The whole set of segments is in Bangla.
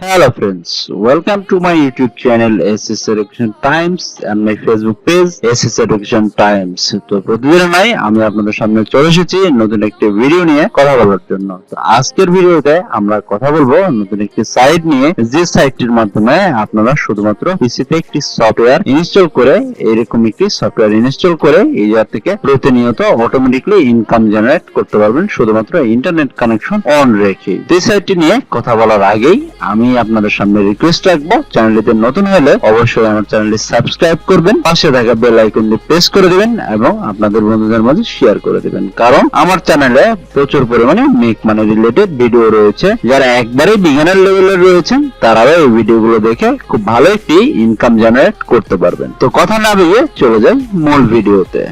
Hello friends, welcome to my YouTube channel SS Education Times and my Facebook page SS Education Times. তো প্রতিদিন নাই আমি আপনাদের সামনে চলে এসেছি নতুন একটি ভিডিও নিয়ে কথা বলার জন্য। তো আজকের ভিডিওতে আমরা কথা বলবো নতুন একটি সাইট নিয়ে, যে সাইটটির মাধ্যমে আপনারা শুধুমাত্র পিসিতে একটি সফটওয়্যার ইনস্টল করে এরকম একটি সফটওয়্যার ইনস্টল করে এই জায়গা থেকে প্রতিনিয়ত অটোমেটিকলি ইনকাম জেনারেট করতে পারবেন শুধুমাত্র ইন্টারনেট কানেকশন অন রেখে। এই সাইটটি নিয়ে কথা বলার আগেই আমি আপনাদের সামনে রিকোয়েস্ট রাখবো, চ্যানেলটিতে নতুন হলে অবশ্যই আমার চ্যানেলটি সাবস্ক্রাইব করবেন, পাশে থাকা বেল আইকনটি প্রেস করে দিবেন এবং আপনাদের বন্ধুদের মাঝে শেয়ার করে দিবেন। কারণ আমার চ্যানেলে প্রচুর পরিমাণে মেক মানি রিলেটেড ভিডিও রয়েছে। যারা একবারেই বিগিনার লেভেলের রয়েছেন তারাও এই ভিডিওগুলো দেখে খুব ভালো একটি ইনকাম জেনারেট করতে পারবেন। তো কথা না বাড়িয়ে চলে যাই মূল ভিডিওতে।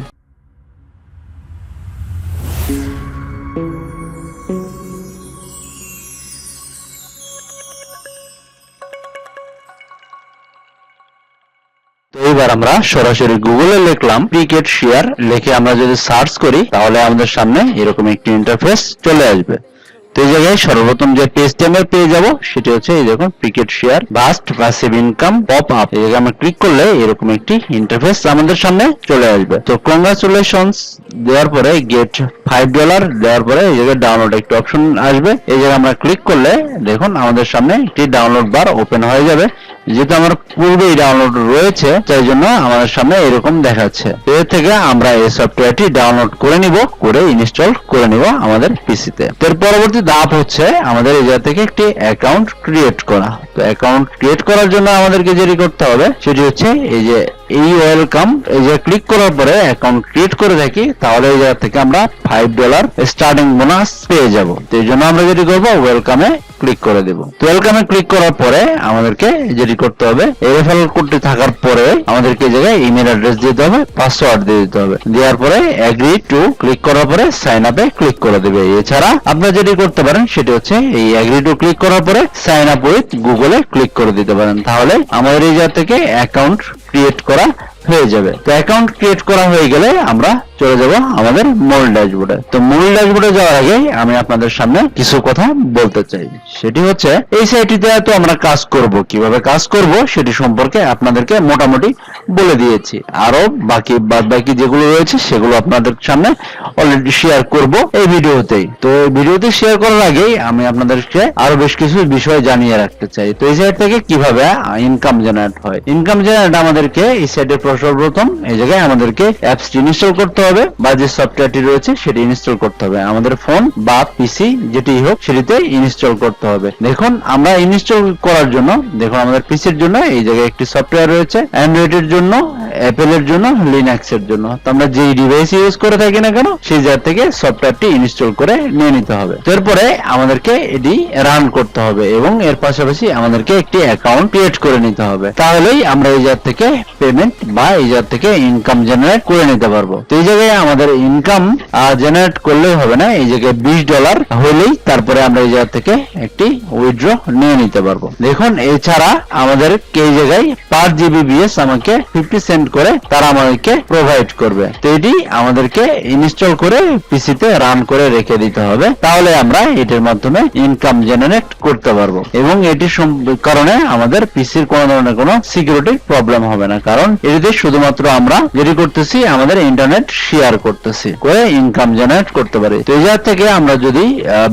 এবার আমরা সরাসরি গুগলে লিখলাম ক্রিকেট শেয়ার, লিখে আমরা যদি সার্চ করি তাহলে আমাদের সামনে এরকম একটি ইন্টারফেস চলে আসবে। তো এই জায়গায় সর্বপ্রথম যে পেজটি আমরা পেয়ে যাব সেটি হচ্ছে এই দেখুন cricket share bust passive income pop up. এই জায়গায় আমরা ক্লিক করলে এরকম একটি ইন্টারফেস আমাদের সামনে চলে আসবে। তো কংগ্রাচুলেশনস দেওয়ার পরে গেট $5 দেওয়ার পরে এই জায়গায় ডাউনলোড একটি অপশন আসবে। এই জায়গায় আমরা ক্লিক করলে দেখুন আমাদের সামনে একটি ডাউনলোড বার ওপেন হয়ে যাবে। যেহেতু আমার পূর্বেই ডাউনলোড রয়েছে তাই জন্য আমাদের সামনে এরকম দেখাচ্ছে। এর থেকে আমরা এই সফটওয়্যারটি ডাউনলোড করে নিব, করে ইনস্টল করে নিব আমাদের পিসিতে। এর পরবর্তী ধাপ হচ্ছে আমাদের এই জায়গা থেকে একটি অ্যাকাউন্ট ক্রিয়েট করা। তো অ্যাকাউন্ট ক্রিয়েট করার জন্য আমাদেরকে যেটি করতে হবে সেটি হচ্ছে এই যে ওয়েলকাম, এই যে ক্লিক করার পরে অ্যাকাউন্ট ক্রিয়েট করে থাকি তাহলে এই জায়গা থেকে আমরা $5 স্টার্টিং বোনাস পেয়ে যাব। তো এই জন্য আমরা যেটি করবো ওয়েলকামে ক্লিক করে দেব। তো ওয়েলকামে ক্লিক করার পরে আমাদেরকে যেটি করতে হবে রেফারেল কোডটি থাকার পরে আমাদেরকে এই জায়গায় ইমেল অ্যাড্রেস দিতে হবে, পাসওয়ার্ড দিয়ে দিতে হবে। দেওয়ার পরে এগ্রি টু ক্লিক করার পরে সাইন আপে ক্লিক করে দেবে। এছাড়া আপনারা যেটি করতে পারেন সেটি হচ্ছে এই এগ্রি টু ক্লিক করার পরে সাইন আপ উইথ গুগলে ক্লিক করে দিতে পারেন। তাহলে আমাদের এই জায়গা থেকে অ্যাকাউন্ট ক্রিয়েট করা হয়ে যাবে। তো অ্যাকাউন্ট ক্রিয়েট করা হয়ে গেলে আমরা চলে যাব আমাদের মূল ড্যাশবোর্ডে। তো মূল ড্যাশবোর্ডে যাওয়ার আগে আমি আপনাদের সামনে কিছু কথা বলতে চাই। সেটি হচ্ছে এই সাইটটিতে তো আমরা কাজ করব, কিভাবে কাজ করব সেটি সম্পর্কে আপনাদেরকে মোটামুটি বলে দিয়েছি। আরো বাকি যেগুলো রয়েছে সেগুলো আপনাদের সামনে অলরেডি শেয়ার করব এই ভিডিওতেই। তো এই ভিডিওতে শেয়ার করার আগেই আমি আপনাদেরকে আরো বেশ কিছু বিষয় জানিয়ে রাখতে চাই। তো এই সাইট থেকে কিভাবে ইনকাম জেনারেট হয়। ইনকাম জেনারেট আমাদেরকে এই সাইটে সর্বপ্রথম এই জায়গায় আমাদেরকে অ্যাপসটি ইনস্টল করতে হবে বা যে সফটওয়্যারটি রয়েছে সেটি ইনস্টল করতে হবে। আমাদের ফোন বা পিসি যেটি হোক সেটিতে ইনস্টল করতে হবে। দেখুন আমরা ইনস্টল করার জন্য দেখুন আমাদের পিসির জন্য এই জায়গায় একটি সফটওয়্যার রয়েছে, অ্যান্ড্রয়েডের জন্য, অ্যাপেলের জন্য, লিনাক্সের জন্য। তো আমরা যেই ডিভাইস ইউজ করে থাকি না কেন সেই জায়গা থেকে সফটওয়্যারটি ইনস্টল করে নিয়ে নিতে হবে। এরপরে আমাদেরকে এটি রান করতে হবে এবং এর পাশাপাশি আমাদেরকে একটি অ্যাকাউন্ট ক্রিয়েট করে নিতে হবে। তাহলেই আমরা এই জায়গা থেকে পেমেন্ট বা এই জায়গা থেকে ইনকাম জেনারেট করে নিতে পারবো। তো এই জায়গায় আমাদের ইনকাম জেনারেট করলেই হবে না, এই জায়গায় $20 হলেই তারপরে আমরা এই জায়গা থেকে একটি উইথড্র নিয়ে নিতে পারবো। দেখুন এছাড়া আমাদের এই জায়গায় পার জিবিবিএস আমাকে 50 সেন্ট করে তারা আমাদেরকে প্রোভাইড করবে। তো এটি আমাদেরকে ইনস্টল করে পিসিতে রান করে রেখে দিতে হবে, তাহলে আমরা এটির মাধ্যমে ইনকাম জেনারেট করতে পারবো এবং এটির কারণে আমাদের পিসির কোনো ধরনের কোনো সিকিউরিটি প্রবলেম হবে না। কারণ এটিতে শুধুমাত্র আমরা যেটি করতেছি আমাদের ইন্টারনেট শেয়ার করতেছি করে ইনকাম জেনারেট করতে পারি। তো এই জায়গা থেকে আমরা যদি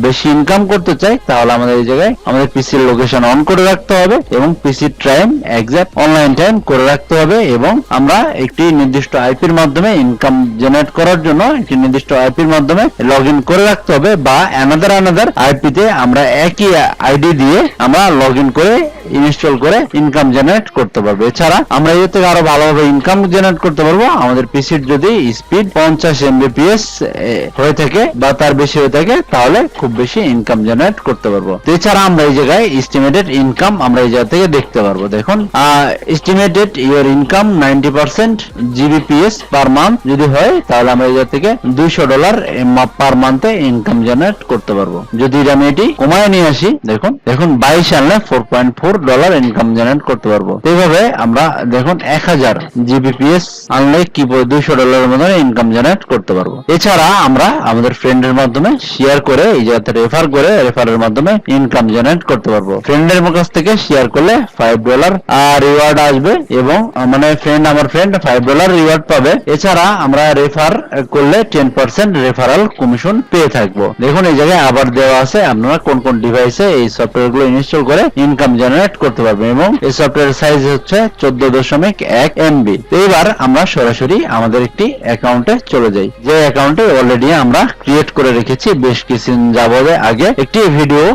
বেশি ইনকাম করতে চাই তাহলে আমাদের এই জায়গায় আমাদের পিসির লোকেশন অন করে রাখতে হবে এবং পিসির টাইম এক্সাক্ট অনলাইন টাইম করে রাখতে হবে এবং আমরা একটি নির্দিষ্ট আইপির মাধ্যমে ইনকাম জেনারেট করার জন্য একটি নির্দিষ্ট আইপির মাধ্যমে লগ ইন করে রাখতে হবে বা অ্যানাদার আইপিতে আমরা একই আইডি দিয়ে আমরা লগ ইন করে ইনস্টল করে ইনকাম জেনারেট করতে পারবো। এছাড়া আমরা এর থেকে আরো ভালোভাবে ইনকাম জেনারেট করতে পারবো আমাদের পিসির যদি স্পিড 50 MBPS হয়ে থাকে বা তার বেশি হয়ে থাকে তাহলে খুব বেশি ইনকাম জেনারেট করতে পারবো। এছাড়া আমরা এই জায়গায় এস্টিমেটেড ইনকাম আমরা এই জায়গা থেকে দেখতে পারবো। দেখুন estimated your income 90% GBPS per month যদি হয় তাহলে আমরা এই জায়গা থেকে $200 পার মান্থে ইনকাম জেনারেট করতে পারবো। যদি আমি এটি কমায় নিয়ে আসি দেখুন 22 আনলে 4.4 $4 ইনকাম জেনারেট করতে পারবো। এইভাবে আমরা দেখুন 1000 GBps আনলে কি $200 মতো ইনকাম জেনারেট করতে পারবো। এছাড়া আমরা আমাদের ফ্রেন্ডের মাধ্যমে শেয়ার করে এই জায়গাতে রেফার করে রেফারের মাধ্যমে ইনকাম জেনারেট করতে পারবো। ফ্রেন্ডের কাছ থেকে শেয়ার করলে $5 রিওয়ার্ড আসবে এবং মানে আমার ফ্রেন্ড $5 রিওয়ার্ড পাবে। এছাড়া আমরা রেফার করলে 10% রেফারাল কমিশন পেয়ে থাকবো। দেখুন এই জায়গায় আবার দেওয়া আছে আপনারা কোন কোন ডিভাইসে এই সফটওয়্যার গুলো ইনস্টল করে ইনকাম জেনারেট করতে পারবেন এবং এই সফটওয়্যার সাইজ হচ্ছে 14.1 MB। এবার আমরা সরাসরি আমাদের একটি অ্যাকাউন্টে চলে যাই, যে অ্যাকাউন্টে অলরেডি আমরা ক্রিয়েট করে রেখেছি বেশ কিছুদিন যাবতে আগে একটি ভিডিও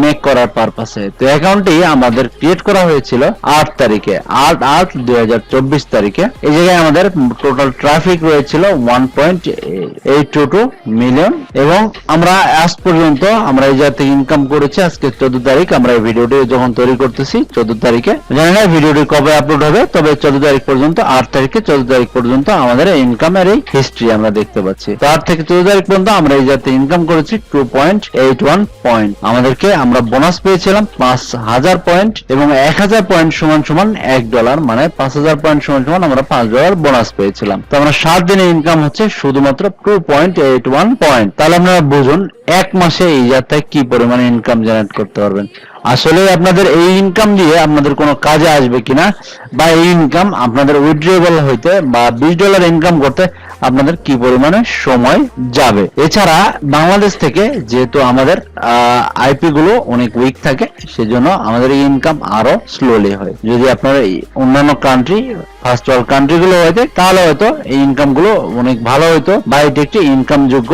মেক করার পারপাসে। তো অ্যাকাউন্টটি আমাদের ক্রিয়েট করা হয়েছিল 8 তারিখে 8/8/2024 তারিখে। এই জায়গায় আমাদের টোটাল ট্রাফিক রয়েছিল 1.822 মিলিয়ন এবং আমরা আজ পর্যন্ত আমরা এই জায়গা থেকে ইনকাম করেছি। আজকে 14 তারিখ, আমরা এই ভিডিওটি যখন তৈরি করতেছি 14 তারিখে, জানি না ভিডিওটি কবে আপলোড হবে, তবে 14 তারিখ পর্যন্ত 8 থেকে 14 তারিখ পর্যন্ত আমাদের ইনকামের এই হিস্ট্রি আমরা দেখতে পাচ্ছি। তো 8 থেকে 14 তারিখ পর্যন্ত আমরা এই জায়গা থেকে ইনকাম করেছি 2.81 পয়েন্ট। আমাদেরকে আমরা বোনাস পেয়েছিলাম 5000 পয়েন্ট এবং 1000 পয়েন্ট সমান সমান $1, মানে 5000 পয়েন্ট সমান সমান আমরা $5 বোনাস পেয়েছিলাম। তো আমরা 7 দিনে ইনকাম হচ্ছে শুধুমাত্র 2.81 পয়েন্ট। তাহলে আপনারা বুঝুন এক মাসে এই জায়গায় কি পরিমাণে ইনকাম জেনারেট করতে পারবেন। আসলে আপনাদের এই ইনকাম দিয়ে আপনাদের কোনো কাজে আসবে কিনা বা এই ইনকাম আপনাদের উইথড্রয়েবল হইতে বা $20 ইনকাম করতে আপনাদের কি পরিমাণে সময় যাবে। এছাড়া বাংলাদেশ থেকে যেহেতু আমাদের আইপি গুলো অনেক উইক থাকে, সেজন্য আমাদের এই ইনকাম আরো স্লোলি হয়। যদি আপনারা অন্যান্য কান্ট্রি ফার্স্ট ওয়ার্ল্ড কান্ট্রি গুলো হইতে তাহলে হয়তো এই ইনকাম গুলো অনেক ভালো হইতো বা এটি একটি ইনকাম যোগ্য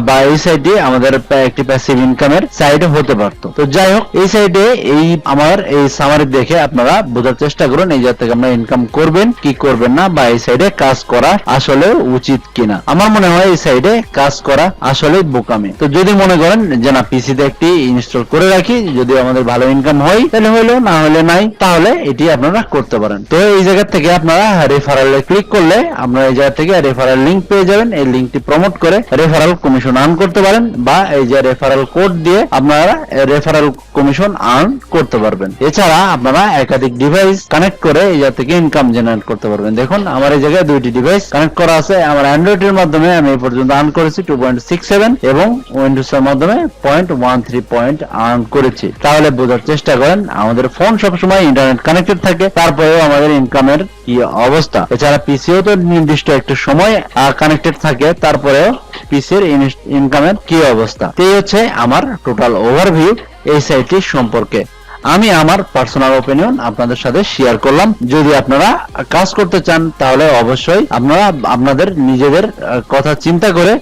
বা এই সাইডে আমাদের একটি প্যাসিভ ইনকামের সাইডে হতে পারতো। তো যাই হোক, এই সাইডে এই আমার এই সামারি দেখে আপনারা বোঝার চেষ্টা করুন এই জায়গা থেকে আমরা ইনকাম করবেন কি করবেন না, বা এই সাইডে কাজ করা আসলে উচিত কিনা। আমার মনে হয় এই সাইডে কাজ করা আসলে বোকামি। তো যদি মনে করেন যে না পিসিতে একটি ইনস্টল করে রাখি, যদি আমাদের ভালো ইনকাম হয় তাহলে হইলো, না হলে নাই, তাহলে এটি আপনারা করতে পারেন। তো এই জায়গা থেকে আপনারা রেফারেলে ক্লিক করলে আপনারা এই জায়গা থেকে রেফারেল লিংক পেয়ে যাবেন। এই লিংকটি প্রমোট করে রেফারেল কমিশন আর্ন করতে পারেন বা এই যে রেফারেল কোড দিয়ে আপনারা রেফারেল কমিশন আর্ন করতে পারবেন। এছাড়া আপনারা একাধিক ডিভাইস কানেক্ট করে এই জায়গা থেকে ইনকাম জেনারেট করতে পারবেন। দেখুন আমার এই জায়গায় 2টি ডিভাইস কানেক্ট করা আছে। আমার অ্যান্ড্রয়েড এর মাধ্যমে আমি এই পর্যন্ত আর্ন করেছি 2.67 এবং উইন্ডোজ এর মাধ্যমে 0.13 পয়েন্ট আর্ন করেছি। তাহলে বোঝার চেষ্টা করেন আমাদের ফোন সবসময় ইন্টারনেট কানেক্টেড থাকে, তারপরেও আমাদের ইনকামের কি অবস্থা। এছাড়া পিসিও তো নির্দিষ্ট একটা সময় কানেক্টেড থাকে, তারপরেও পিসির ইনকামের কি অবস্থা। এই হচ্ছে আমার টোটাল ওভারভিউ এই সাইটটি সম্পর্কে। আমি আমার পার্সোনাল ওপিনিয়ন আপনাদের সাথে শেয়ার করলাম। যদি আপনারা কাজ করতে চান তাহলে অবশ্যই আপনারা আপনাদের নিজেদের কথা চিন্তা করে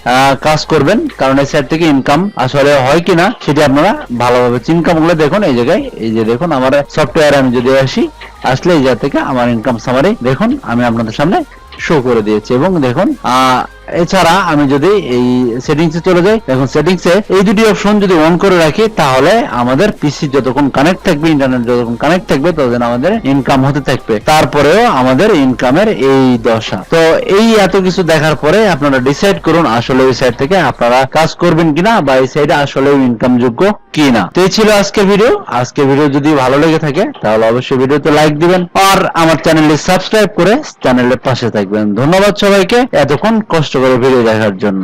কাজ করবেন, কারণ এই সাইট থেকে ইনকাম আসলে হয় কিনা সেটি আপনারা ভালোভাবে চিন্তা করলে দেখুন এই জায়গায় এই যে দেখুন আমার সফটওয়্যার আমি যদি আসলে এই জায়গা থেকে আমার ইনকাম সামারি দেখুন আমি আপনাদের সামনে শো করে দিয়েছি। এবং দেখুন এছাড়া আমি যদি এই সেটিংসে চলে যাই, দেখুন সেটিংসে এই দুটি অপশন যদি অন করে রাখি তাহলে আমাদের পিসি যতক্ষণ কানেক্ট থাকবে, ইন্টারনেট যতক্ষণ কানেক্ট থাকবে ততদিন আমাদের ইনকাম হতে থাকবে। তারপরেও আমাদের ইনকামের এই দশা। তো এই এত কিছু দেখার পরে আপনারা ডিসাইড করুন আসলে ওই সাইট থেকে আপনারা কাজ করবেন কিনা বা এই সাইটে আসলে ইনকাম যোগ্য কিনা। তো এই ছিল আজকের ভিডিও। আজকের ভিডিও যদি ভালো লেগে থাকে তাহলে অবশ্যই ভিডিওতে লাইক দিবেন আর আমার চ্যানেলটি সাবস্ক্রাইব করে চ্যানেলের পাশে থাকবেন। ধন্যবাদ সবাইকে এতক্ষণ কষ্ট করে ভিডিও দেখার জন্য।